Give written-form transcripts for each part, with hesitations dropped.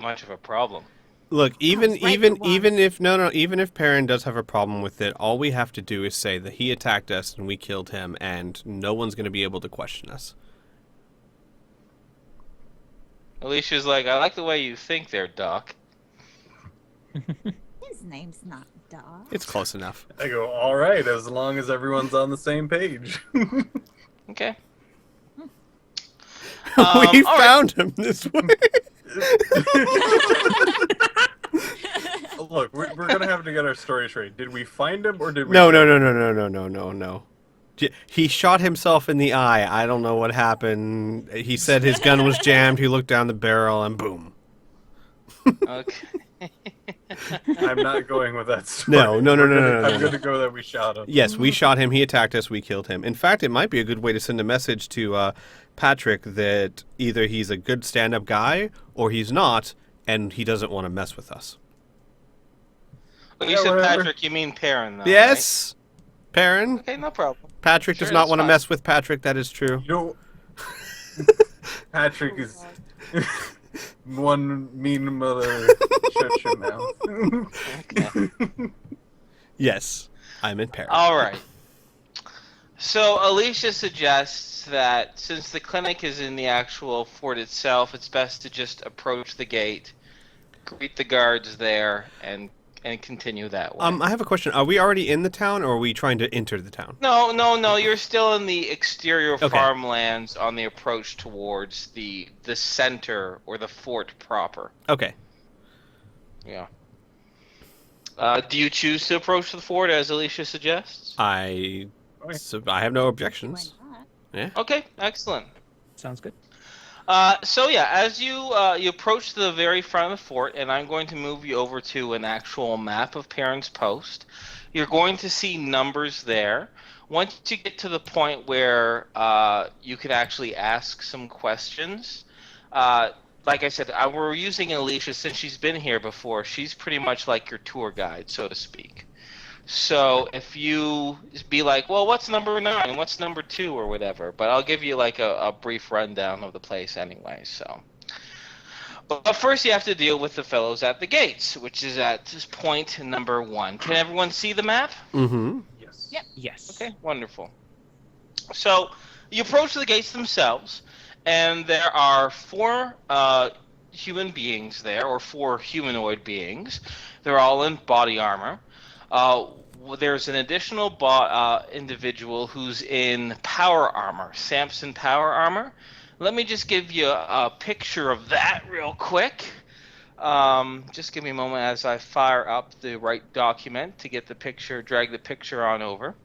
much of a problem. Look, even Right for once. even if Perrin does have a problem with it, all we have to do is say that he attacked us and we killed him, and no one's going to be able to question us. Alicia's like, I like the way you think there, Doc. His name's not Doc. It's close enough. I go, all right, as long as everyone's on the same page. Okay. We all right. found him this way. Look, we're gonna have to get our story straight. Did we find him or did we? No. He shot himself in the eye. I don't know what happened. He said his gun was jammed. He looked down the barrel and boom. Okay. I'm not going with that story. No. I'm gonna go that we shot him. Yes, we shot him. He attacked us. We killed him. In fact, it might be a good way to send a message to Patrick that either he's a good stand-up guy or he's not, and he doesn't want to mess with us. Well, you Yeah, said whatever. Patrick, you mean Perrin, though, Yes, Perrin. right? Okay, no problem. Patrick Sure, does not that's want to fine. mess with Patrick. That is true. You know, Patrick is one mean mother. Shut your mouth. Okay. Yes, I'm in Perrin. All right. So Alicia suggests that since the clinic is in the actual fort itself, it's best to just approach the gate, greet the guards there, and continue that way. I have a question. Are we already in the town, or are we trying to enter the town? No. You're still in the exterior Okay. farmlands on the approach towards the center or the fort proper. Okay. Yeah. Do you choose to approach the fort as Alicia suggests? I have no objections. Why not? Okay, excellent. Sounds good. So yeah, as you approach the very front of the fort, and I'm going to move you over to an actual map of Perrin's Post, you're going to see numbers there. Once you get to the point where you can actually ask some questions, like I said, we're using Alicia since she's been here before. She's pretty much like your tour guide, so to speak. So if you be like, well, what's number 9? What's number 2 or whatever? But I'll give you like a brief rundown of the place anyway. So, but first you have to deal with the fellows at the gates, which is at this point number 1. Can everyone see the map? Mm-hmm. Yes. Yep. Yes. Okay, wonderful. So you approach the gates themselves, and there are 4 human beings there, or 4 humanoid beings. They're all in body armor. There's an additional individual who's in power armor, Samson power armor. Let me just give you a picture of that real quick. Just give me a moment as I fire up the right document to get the picture, drag the picture on over.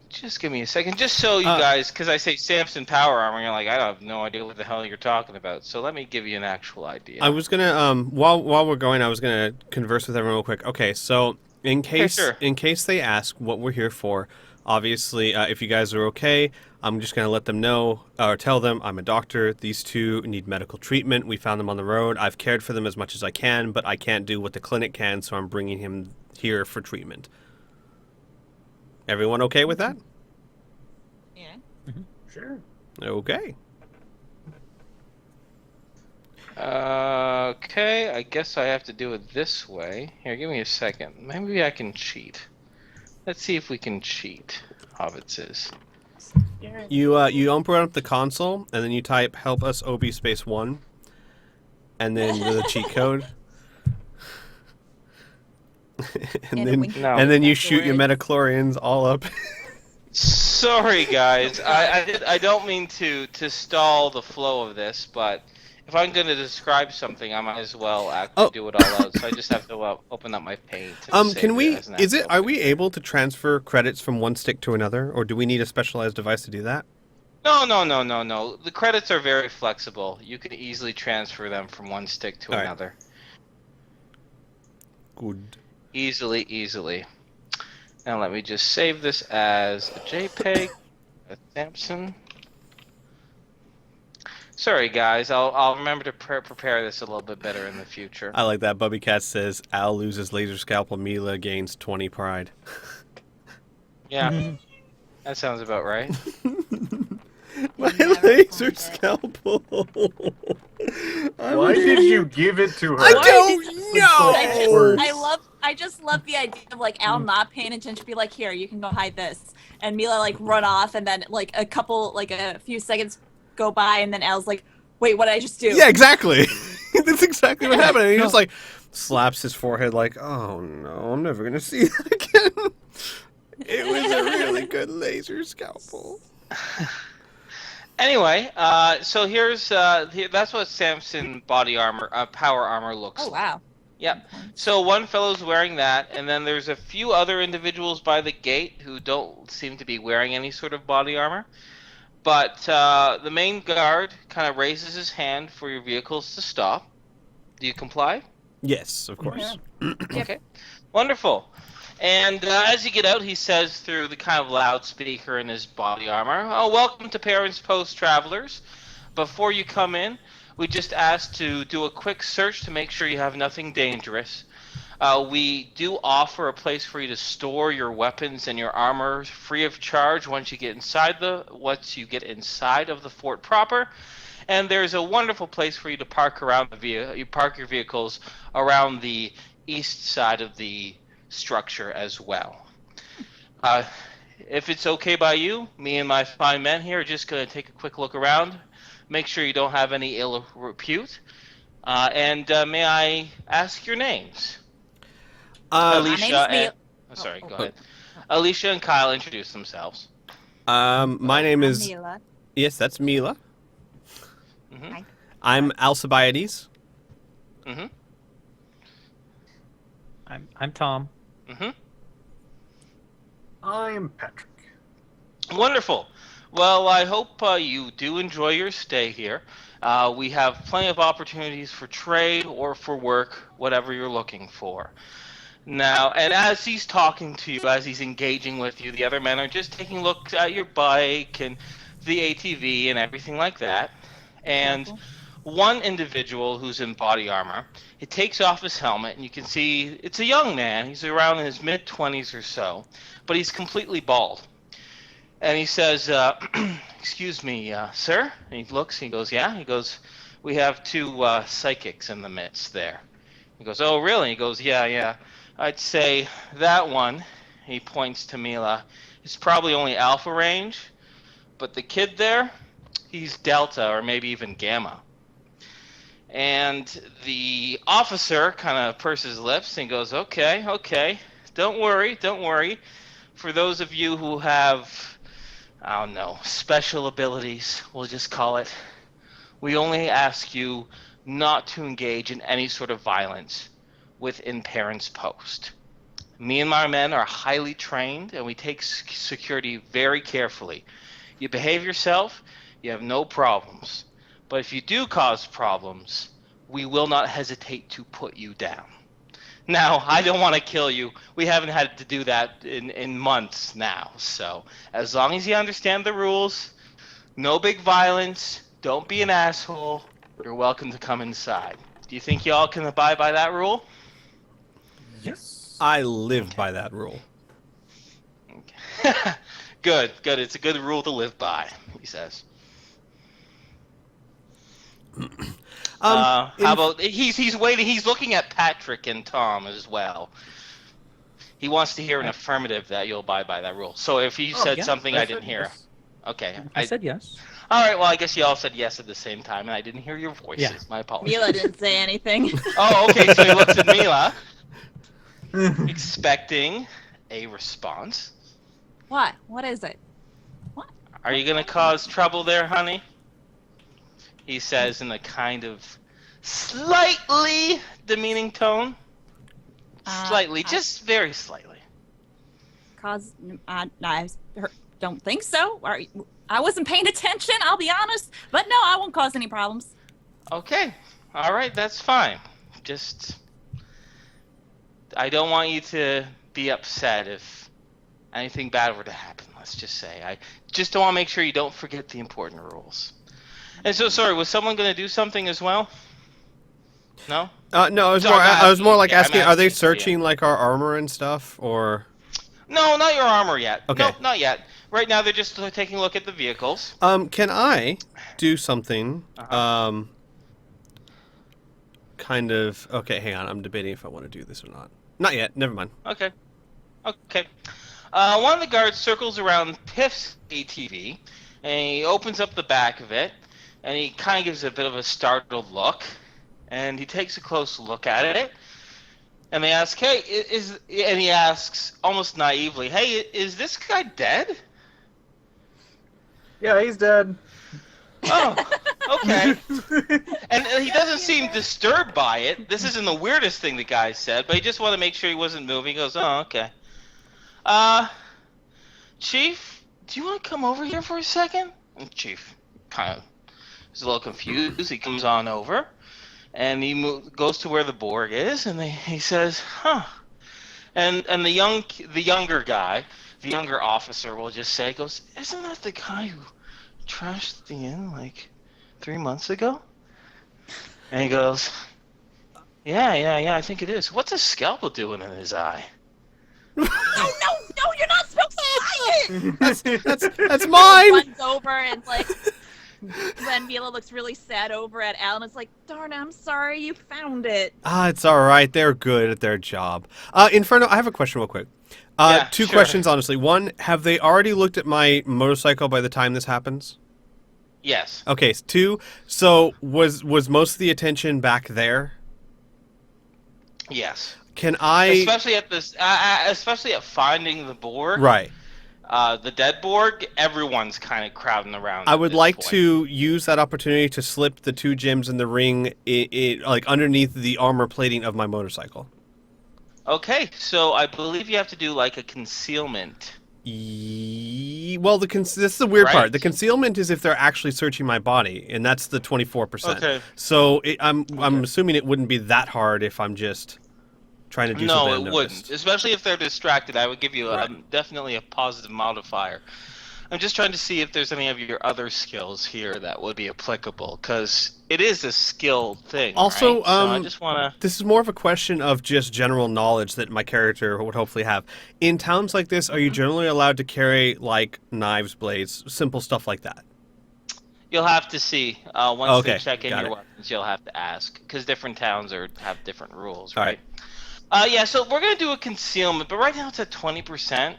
Just give me a second, just so you guys, because I say Samson power armor, you're like, I have no idea what the hell you're talking about. So let me give you an actual idea. I was gonna while we're going, I was gonna converse with everyone real quick. Okay, so in case sure. in case they ask what we're here for, obviously, if you guys are okay, I'm just gonna let them know or tell them I'm a doctor. These 2 need medical treatment. We found them on the road. I've cared for them as much as I can, but I can't do what the clinic can, so I'm bringing him here for treatment. Everyone okay with that? Yeah. Sure. Okay. Okay, I guess I have to do it this way. Here, give me a second. Maybe I can cheat. Let's see if we can cheat. Hobbitses. You open up the console and then you type "help us OB space 1," and then with a cheat code. and And a then wink No. and then you shoot your afterwards. metachlorians all up. Sorry, guys. I don't mean to stall the flow of this, but if I'm going to describe something, I might as well actually do it all out. So I just have to open up my paint. and save Can it we? as an Is it? actual Are we able to transfer credits from one stick to another, or do we need a specialized device to do that? No. The credits are very flexible. You can easily transfer them from one stick to All right. another. Good. Easily. Now let me just save this as a JPEG, a Samson. Sorry guys, I'll remember to prepare this a little bit better in the future. I like that. Bubby Cat says Al loses laser scalpel. Mila gains 20 pride. Yeah, that sounds about right. My never laser find it. scalpel. Why did you give it to her? I don't Words. know. I just love the idea of like Al not paying attention, be like, here, you can go hide this, and Mila like run off, and then like a few seconds go by, and then Al's like, wait, what did I just do? Yeah, exactly. That's exactly what happened. And he just like slaps his forehead, like, "Oh no, I'm never gonna see that again." It was a really good laser scalpel. Anyway, so here's that's what Samson body armor, power armor looks Oh like. wow. Yep. So one fellow's wearing that, and then there's a few other individuals by the gate who don't seem to be wearing any sort of body armor. But the main guard kind of raises his hand for your vehicles to stop. Do you comply? Yes, of course. Okay. Wonderful. And as you get out, he says through the kind of loudspeaker in his body armor, "Oh, welcome to Parents Post, travelers. Before you come in, we just asked to do a quick search to make sure you have nothing dangerous. We do offer a place for you to store your weapons and your armor free of charge once you get inside of the fort proper. And there's a wonderful place for you to park you park your vehicles around the east side of the structure as well. If it's okay by you, me and my fine men here are just going to take a quick look around. Make sure you don't have any ill repute. And may I ask your names?" Alicia and... sorry, go ahead. Alicia and Kyle introduce themselves. My name is... Mila. Yes, that's Mila. Mm-hmm. Hi. I'm Alcibiades. Mm-hmm. I'm Tom. Mm-hmm. I'm Patrick. Wonderful. Well, I hope you do enjoy your stay here. We have plenty of opportunities for trade or for work, whatever you're looking for. Now, and as he's talking to you, as he's engaging with you, the other men are just taking looks at your bike and the ATV and everything like that. And one individual who's in body armor, he takes off his helmet, and you can see it's a young man. He's around in his mid-20s or so, but he's completely bald. And he says, "Excuse me, sir?" And he looks, he goes, "Yeah?" He goes, "We have two psychics in the midst there." He goes, "Oh, really?" He goes, yeah. "I'd say that one," he points to Mila, "is probably only alpha range, but the kid there, he's delta or maybe even gamma." And the officer kind of purses his lips and goes, okay, don't worry. For those of you who have, I don't know, special abilities, we'll just call it, we only ask you not to engage in any sort of violence within Parents Post. Me and my men are highly trained, and we take security very carefully. You behave yourself, you have no problems. But if you do cause problems, we will not hesitate to put you down. Now, I don't want to kill you. We haven't had to do that in months now. So, as long as you understand the rules, no big violence, don't be an asshole, you're welcome to come inside. Do you think y'all can abide by that rule? Yes. I live by that rule. Okay. Good. It's a good rule to live by, he says. How about he's waiting? He's looking at Patrick and Tom as well. He wants to hear an affirmative that you'll abide by that rule. So if he said something I didn't hear, okay. I said yes. All right. Well, I guess you all said yes at the same time, and I didn't hear your voices. Yeah. My apologies. Mila didn't say anything. Oh, okay. So he looks at Mila, expecting a response. What? What is it? Are you gonna cause trouble there, honey? He says in a kind of slightly demeaning tone. Slightly, just very slightly. I don't think so. I wasn't paying attention, I'll be honest. But no, I won't cause any problems. Okay. All right, that's fine. Just, I don't want you to be upset if anything bad were to happen, let's just say. I just don't want to make sure you don't forget the important rules. And so, sorry, was someone going to do something as well? No? No, I was more like asking, are they searching like our armor and stuff, or? No, not your armor yet. Okay. No, not yet. Right now, they're just taking a look at the vehicles. Can I do something? kind of... Okay, hang on. I'm debating if I want to do this or not. Not yet. Never mind. Okay. Okay. One of the guards circles around Piff's ATV, and he opens up the back of it, and he kind of gives a bit of a startled look, and he takes a close look at it, and they ask, "Hey, and he asks almost naively, "Hey, is this guy dead?" Yeah, he's dead. Oh, okay. And he doesn't seem disturbed by it. This isn't the weirdest thing the guy said, but he just wanted to make sure he wasn't moving. He goes, "Oh, okay. Chief, do you want to come over here for a second?" And Chief kind of is a little confused. He comes on over, and he goes to where the Borg is, and he says, "Huh." And the younger guy, the younger officer will just say, goes, "Isn't that the guy who trashed the inn like 3 months ago?" And he goes, yeah, I think it is. What's a scalpel doing in his eye? No, you're not supposed to say it! That's mine! Runs over and like, when Mila looks really sad over at Alan, it's like, darn, I'm sorry you found it. It's all right. They're good at their job. Inferno, I have a question real quick. Yeah, two sure. questions, honestly. One, have they already looked at my motorcycle by the time this happens? Yes. Okay, two, so was most of the attention back there? Yes. Can I... Especially at this, especially at finding the Borg. Right. The dead Borg, everyone's kind of crowding around. I at would this like point. to use that opportunity to slip the two gems in the ring, like underneath the armor plating of my motorcycle. Okay, so I believe you have to do like a concealment. Well, this is the weird Right. part. The concealment is if they're actually searching my body, and that's the 24%. Okay. So I'm assuming it wouldn't be that hard if I'm just trying to do something No, it unnoticed. wouldn't. Especially if they're distracted, I would give you Right. definitely a positive modifier. I'm just trying to see if there's any of your other skills here that would be applicable, because it is a skill thing. Also, right? So I just want to. This is more of a question of just general knowledge that my character would hopefully have. In towns like this, are you generally allowed to carry, like, knives, blades, simple stuff like that? You'll have to see. Once Okay, they check in got your it. weapons, you'll have to ask, because different towns have different rules, All right? Yeah, so we're going to do a concealment, but right now it's at 20%.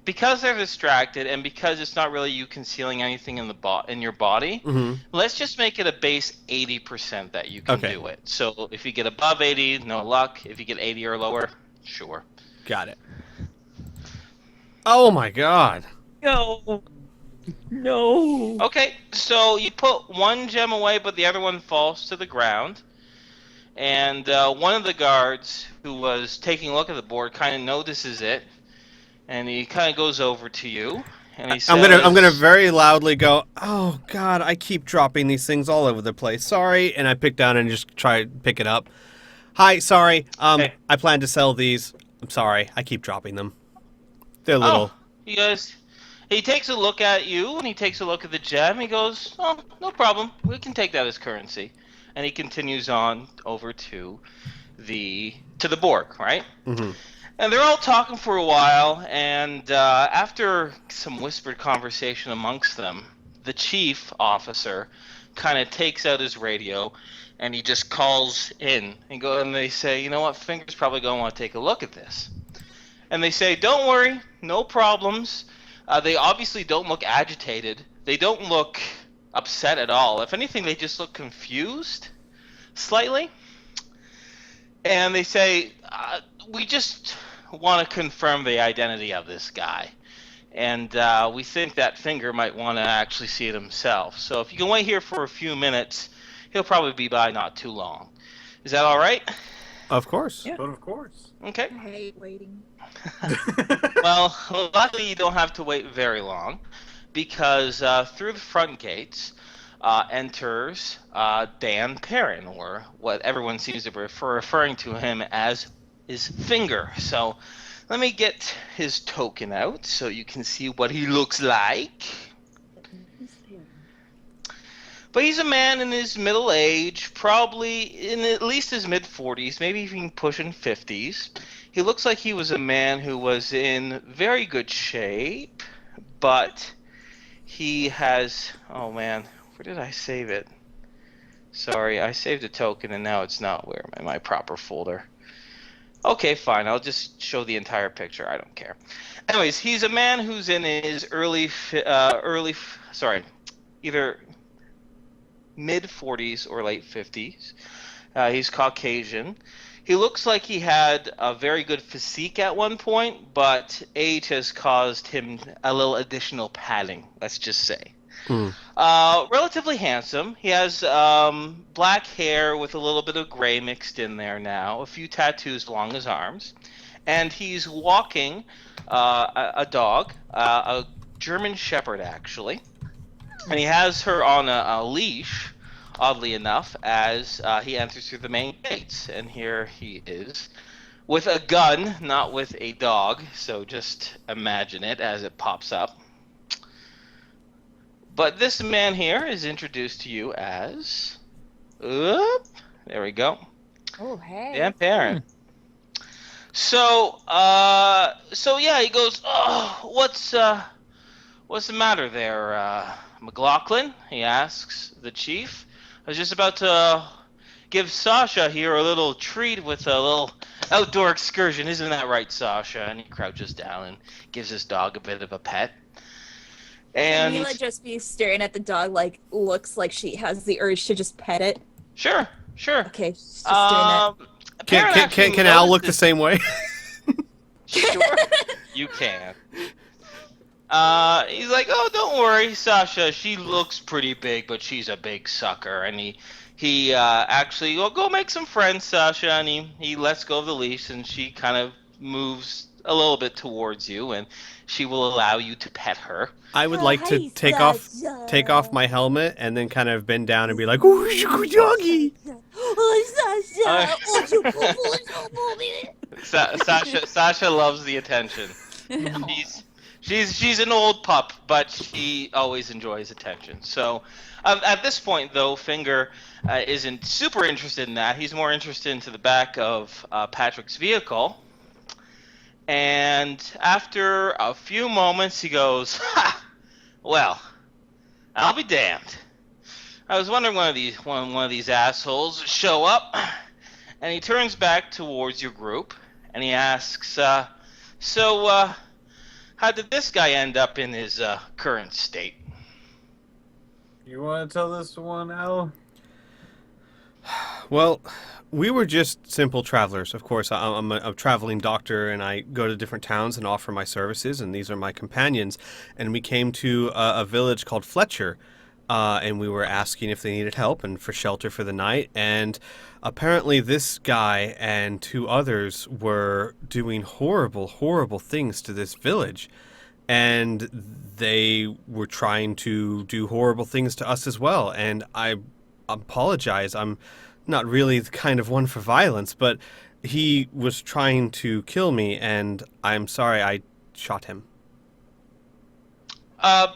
Because they're distracted, and because it's not really you concealing anything in in your body, Mm-hmm. let's just make it a base 80% that you can Okay. do it. So if you get above 80, no luck. If you get 80 or lower, sure. Got it. Oh my god. No. No. Okay, so you put one gem away, but the other one falls to the ground. And one of the guards who was taking a look at the board kind of notices it, and he kind of goes over to you, and he says, I'm gonna very loudly go, "Oh god, I keep dropping these things all over the place. Sorry." And I pick down and just try to pick it up. "Hi, sorry. Hey. I plan to sell these. I'm sorry. I keep dropping them. They're little." "Oh, you guys." He takes a look at you, and he takes a look at the gem. He goes, "Oh, no problem. We can take that as currency." And he continues on over to the Borg, right? Mm-hmm. And they're all talking for a while, and after some whispered conversation amongst them, the chief officer kind of takes out his radio, and he just calls in. And they say, "You know what, Finger's probably going to want to take a look at this." And they say, "Don't worry, no problems." They obviously don't look agitated. They don't look upset at all. If anything, they just look confused, slightly. And they say, "We just want to confirm the identity of this guy. And we think that Finger might want to actually see it himself. So if you can wait here for a few minutes, he'll probably be by not too long. Is that all right?" Of course. Yeah. But of course. Okay. I hate waiting. Well, luckily you don't have to wait very long, because through the front gates enters Dan Perrin, or what everyone seems to be referring to him as is Finger. So let me get his token out so you can see what he looks like. But he's a man in his middle age, probably in at least his mid-40s, maybe even pushing 50s. He looks like he was a man who was in very good shape, but he has... Oh man, where did I save it? Sorry, I saved a token and now it's not where in my proper folder. Okay, fine. I'll just show the entire picture. I don't care. Anyways, he's a man who's in his either mid 40s or late 50s. He's Caucasian. He looks like he had a very good physique at one point, but age has caused him a little additional padding, let's just say. Relatively handsome. He has black hair with a little bit of gray mixed in there now, a few tattoos along his arms, and he's walking a dog, a German Shepherd actually, and he has her on a leash, oddly enough, as he enters through the main gates. And here he is with a gun, not with a dog, so just imagine it as it pops up. But this man here is introduced to you as... Oop, there we go. Oh, hey. Dan Perrin. So yeah, he goes, "Oh, what's the matter there, McLaughlin?" he asks the chief. "I was just about to give Sasha here a little treat with a little outdoor excursion. Isn't that right, Sasha?" And he crouches down and gives his dog a bit of a pet. And Mila just be staring at the dog, like, looks like she has the urge to just pet it. Sure. Okay, she's just doing Can Al look the same way? Sure, you can. He's like, "Oh, don't worry, Sasha. She looks pretty big, but she's a big sucker." And he actually, "Well, go make some friends, Sasha." And he lets go of the leash, and she kind of moves a little bit towards you, and she will allow you to pet her. I would like to hi, take off my helmet and then kind of bend down and be like, "Ooh, doggy." Sasha loves the attention. She's an old pup, but she always enjoys attention. So at this point, though, Finger isn't super interested in that. He's more interested into the back of Patrick's vehicle. And after a few moments, he goes, "Ha! Well, I'll be damned. I was wondering when one of these assholes would show up." And he turns back towards your group, and he asks, "So, how did this guy end up in his current state?" You want to tell this one, Al? Well, we were just simple travelers. Of course, I'm a traveling doctor, and I go to different towns and offer my services, and these are my companions. And we came to a village called Fletcher, and we were asking if they needed help and for shelter for the night. And apparently this guy and two others were doing horrible, horrible things to this village. And they were trying to do horrible things to us as well. And I apologize. I'm not really the kind of one for violence, but he was trying to kill me, and I'm sorry I shot him.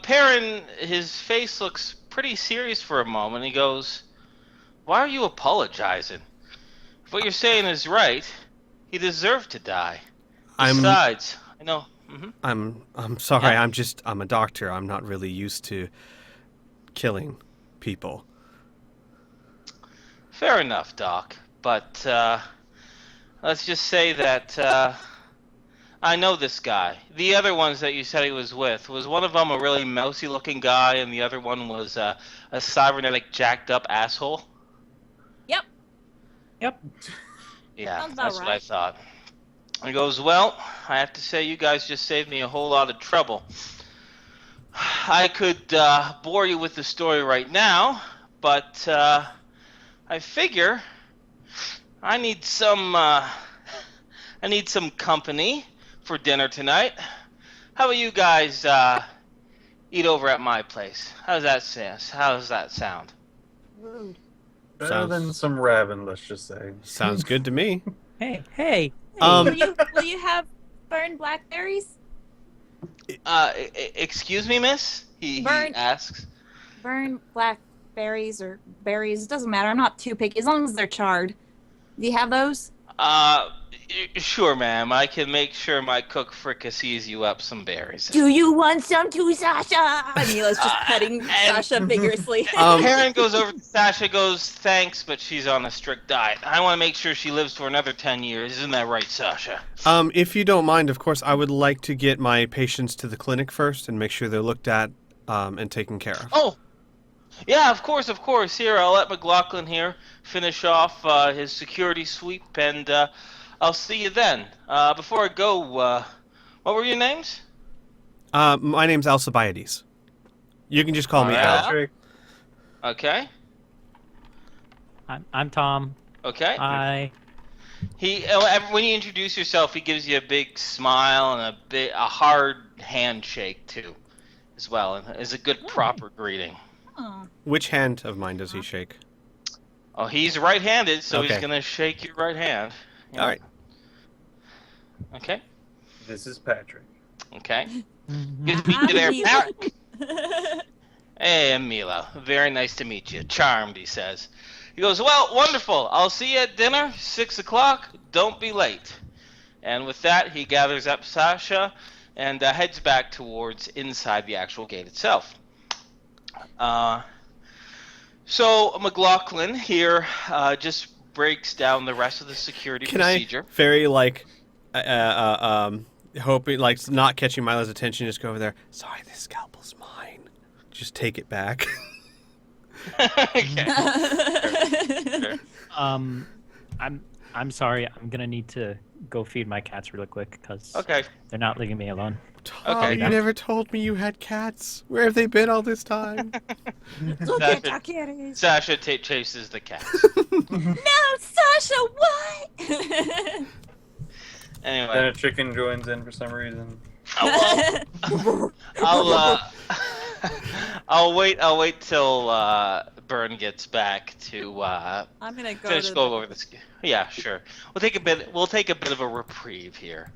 Perrin, his face looks pretty serious for a moment. He goes, "Why are you apologizing? If what you're saying is right, he deserved to die. Besides, I know." Mm-hmm. I'm sorry. Yeah. I'm a doctor. I'm not really used to killing people. Fair enough, Doc. But let's just say that I know this guy. The other ones that you said he was with, was one of them a really mousy-looking guy, and the other one was a cybernetic, jacked-up asshole? Yep. Yeah, Sounds about that's what I right. thought. He goes, "Well, I have to say you guys just saved me a whole lot of trouble. I could bore you with the story right now, but I figure I need some company for dinner tonight. How about you guys eat over at my place? How does that sound?" Rude. Better Sounds- than some rabbin, let's just say. Sounds good to me. Hey. Will you have burned blackberries? Excuse me, miss? He asks. Burned blackberries or berries, it doesn't matter. I'm not too picky as long as they're charred. Do you have those? Sure, ma'am. I can make sure my cook fricassees you up some berries. Do you want some too, Sasha? And Mila's just petting Sasha vigorously. Karen goes over to Sasha, goes, thanks, but she's on a strict diet. I want to make sure she lives for another 10 years. Isn't that right, Sasha? If you don't mind, of course, I would like to get my patients to the clinic first and make sure they're looked at and taken care of. Oh, yeah, of course, of course. Here, I'll let McLaughlin here finish off his security sweep, and I'll see you then. Before I go, what were your names? My name's Alcibiades. You can just call me Alright. Al. Patrick. Okay, I'm Tom. okay. Hi. When you introduce yourself, he gives you a big smile and a hard handshake too, as well, and is a good proper greeting. Oh. Which hand of mine does he shake? Oh, he's right-handed, so he's Okay. gonna shake your right hand. Yeah. All right. Okay. This is Patrick. Okay. Good to meet you there, Mila. Pat. Hey, Milo. Very nice to meet you. Charmed, he says. He goes, well, wonderful. I'll see you at dinner, 6 o'clock. Don't be late. And with that, he gathers up Sasha and heads back towards inside the actual gate itself. So McLaughlin here just breaks down the rest of the security Can procedure. I very hoping not catching Milo's attention, just go over there. Sorry, this scalpel's mine. Just take it back. Okay. Sure. I'm sorry. I'm gonna need to go feed my cats really quick because Okay. they're not leaving me alone. Tom, Okay. you never told me you had cats. Where have they been all this time? Look Sasha- at our kitties. Sasha chases the cat. No, Sasha, what? Anyway. Then a chicken joins in for some reason. I'll wait till Byrne gets back to I'm gonna go finish to going over this. Yeah, sure. We'll take a bit of a reprieve here.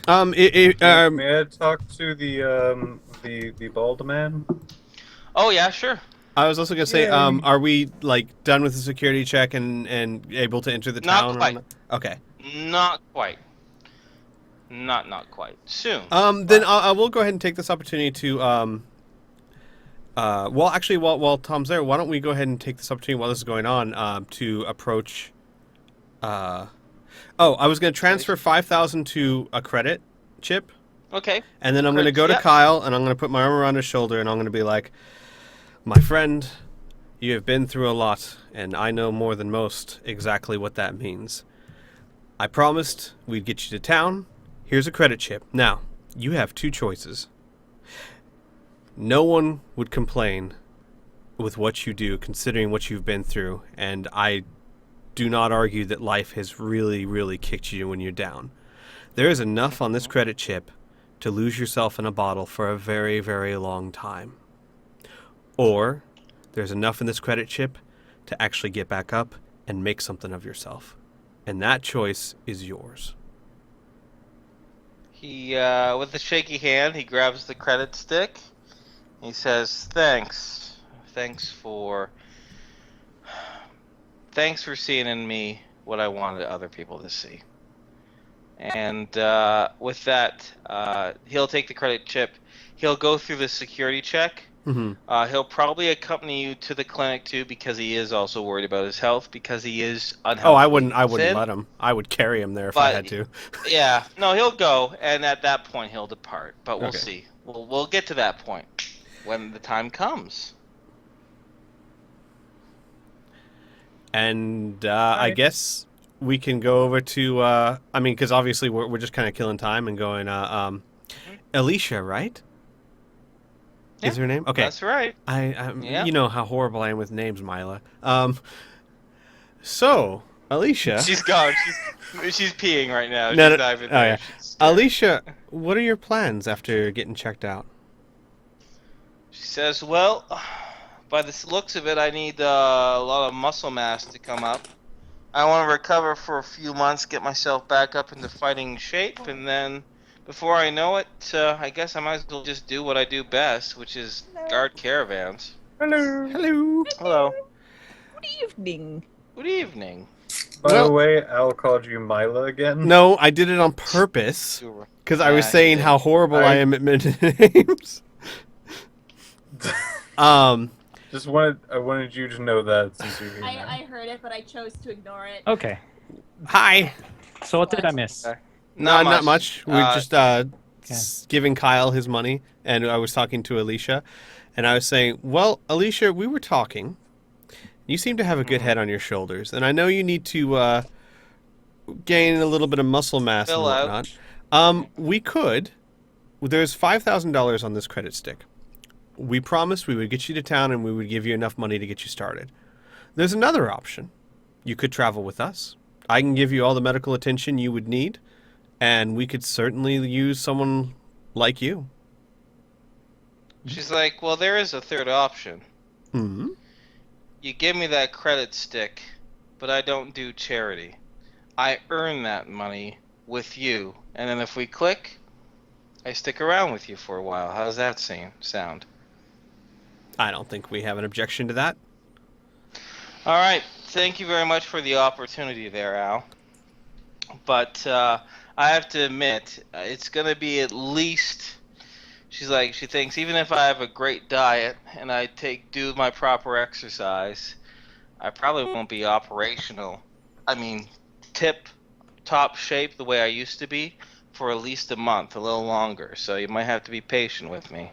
May I talk to the bald man? Oh yeah, sure. I was also gonna say, Yay. are we done with the security check and able to enter the Not town? quite. Okay. Not quite. Not quite. Soon. Then I will go ahead and take this opportunity to while Tom's there, why don't we go ahead and take this opportunity while this is going on to approach. I was gonna transfer 5,000 to a credit chip. Okay. And then I'm going to go to Yep. Kyle, and I'm going to put my arm around his shoulder, and I'm going to be like, my friend, you have been through a lot, and I know more than most exactly what that means. I promised we'd get you to town. Here's a credit chip. Now, you have two choices. No one would complain with what you do, considering what you've been through, and I do not argue that life has really, really kicked you when you're down. There is enough on this credit chip to lose yourself in a bottle for a very, very long time. Or there's enough in this credit chip to actually get back up and make something of yourself. And that choice is yours. He, with a shaky hand, he grabs the credit stick. He says, thanks. Thanks for seeing in me what I wanted other people to see. And with that, he'll take the credit chip. He'll go through the security check. Mm-hmm. He'll probably accompany you to the clinic too, because he is also worried about his health, because he is unhealthy. Oh, I wouldn't thin. let him. I would carry him there if I But- had to. Yeah, no, he'll go, and at that point he'll depart. But we'll Okay. see. We'll get to that point when the time comes. And I guess we can go over to, because obviously we're just kind of killing time and going, Alicia, right? Is Yeah, her name? Okay. That's right. You know how horrible I am with names, Mila. So, Alicia. She's gone. She's peeing right now. No, She's no- not even oh, there. yeah. She's- Alicia, what are your plans after getting checked out? She says, well, by the looks of it, I need a lot of muscle mass to come up. I want to recover for a few months, get myself back up into fighting shape, and then before I know it, I guess I might as well just do what I do best, which is guard caravans. Hello. Hello. Hello. Good evening. Good evening. By the Well- way, Al called you Mila again. No, I did it on purpose because I was Nah, he saying didn't. how horrible I I- am at names. Um, I wanted you to know that since you're here now. I heard it, but I chose to ignore it. Okay. hi. So what did I miss? Okay. No, not much. We're just Okay. giving Kyle his money, and I was talking to Alicia, and I was saying, well, Alicia, we were talking. You seem to have a good head on your shoulders, and I know you need to gain a little bit of muscle mass Fill and out. whatnot. We could. There's $5,000 on this credit stick. We promised we would get you to town, and we would give you enough money to get you started. There's another option. You could travel with us. I can give you all the medical attention you would need, and we could certainly use someone like you. She's like, well, there is a third option. Hmm. You give me that credit stick, but I don't do charity. I earn that money with you, and then if we click, I stick around with you for a while. How's that sound? I don't think we have an objection to that. All right. Thank you very much for the opportunity there, Al. But I have to admit, it's going to be at least. She's like, she thinks even if I have a great diet and I do my proper exercise, I probably won't be operational. I mean, top shape the way I used to be for at least a month, a little longer. So you might have to be patient with me.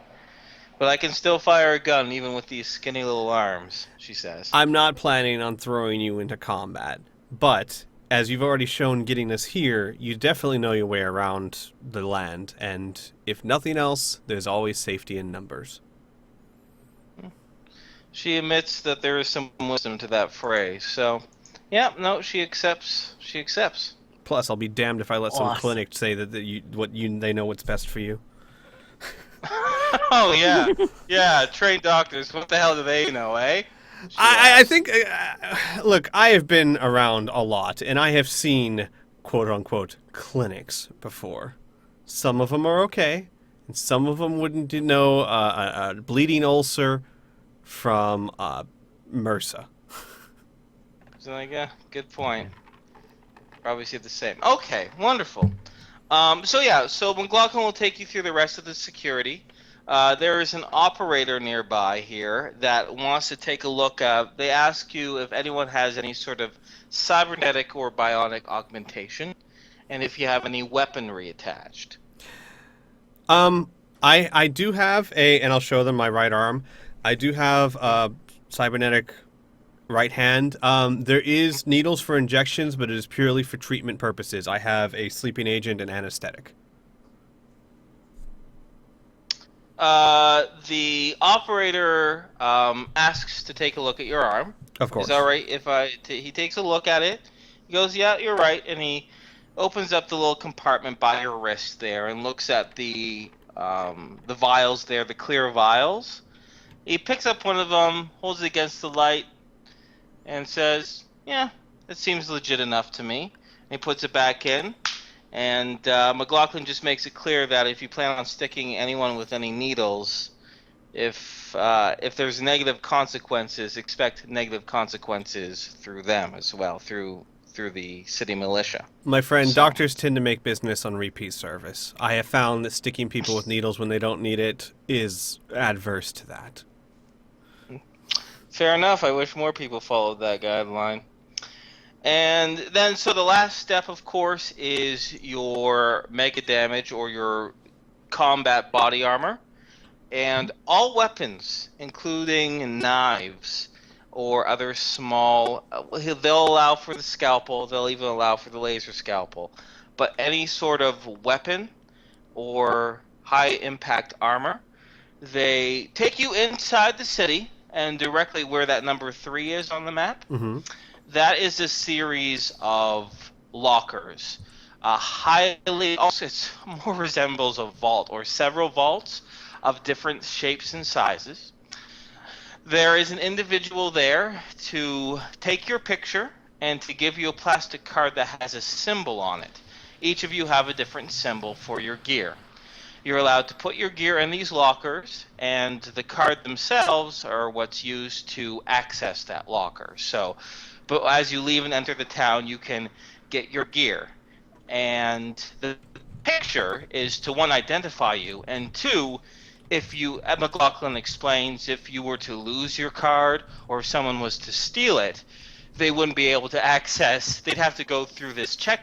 But I can still fire a gun even with these skinny little arms, she says. I'm not planning on throwing you into combat, but as you've already shown getting us here, you definitely know your way around the land, and if nothing else, there's always safety in numbers. She admits that there is some wisdom to that phrase. So, yeah, no, she accepts. She accepts. Plus, I'll be damned if I let some Awesome. clinic say that they know what's best for you. Oh yeah, yeah. Trained doctors. What the hell do they know, eh? She I laughs. think, look, I have been around a lot, and I have seen quote-unquote clinics before. Some of them are okay, and some of them wouldn't know a bleeding ulcer from MRSA. So like, yeah, good point. Probably see the same. Okay, wonderful. So McLaughlin will take you through the rest of the security. There is an operator nearby here that wants to take a look. They ask you if anyone has any sort of cybernetic or bionic augmentation, and if you have any weaponry attached. I do have and I'll show them my right arm. I do have a cybernetic right hand. There is needles for injections, but it is purely for treatment purposes. I have a sleeping agent and anesthetic. The operator asks to take a look at your arm. Of course. Is that all right if he takes a look at it? He goes, yeah, you're right, and he opens up the little compartment by your wrist there and looks at the vials there, the clear vials. He picks up one of them, holds it against the light, and says, yeah, it seems legit enough to me. And he puts it back in. And McLaughlin just makes it clear that if you plan on sticking anyone with any needles, if there's negative consequences, expect negative consequences through them as well, through the city militia. My friend, So- doctors tend to make business on repeat service. I have found that sticking people with needles when they don't need it is adverse to that. Fair enough. I wish more people followed that guideline. And then, so the last step, of course, is your mega damage or your combat body armor. And all weapons, including knives or other small, they'll allow for the scalpel, they'll even allow for the laser scalpel. But any sort of weapon or high impact armor, they take you inside the city and directly where that number 3 is on the map. Mm-hmm. That is a series of lockers. Also, it more resembles a vault or several vaults of different shapes and sizes. There is an individual there to take your picture and to give you a plastic card that has a symbol on it. Each of you have a different symbol for your gear. You're allowed to put your gear in these lockers, and the card themselves are what's used to access that locker. So but as you leave and enter the town, you can get your gear. And the picture is to, one, identify you, and two, if you, McLaughlin explains, if you were to lose your card or if someone was to steal it, they wouldn't be able to access, they'd have to go through this check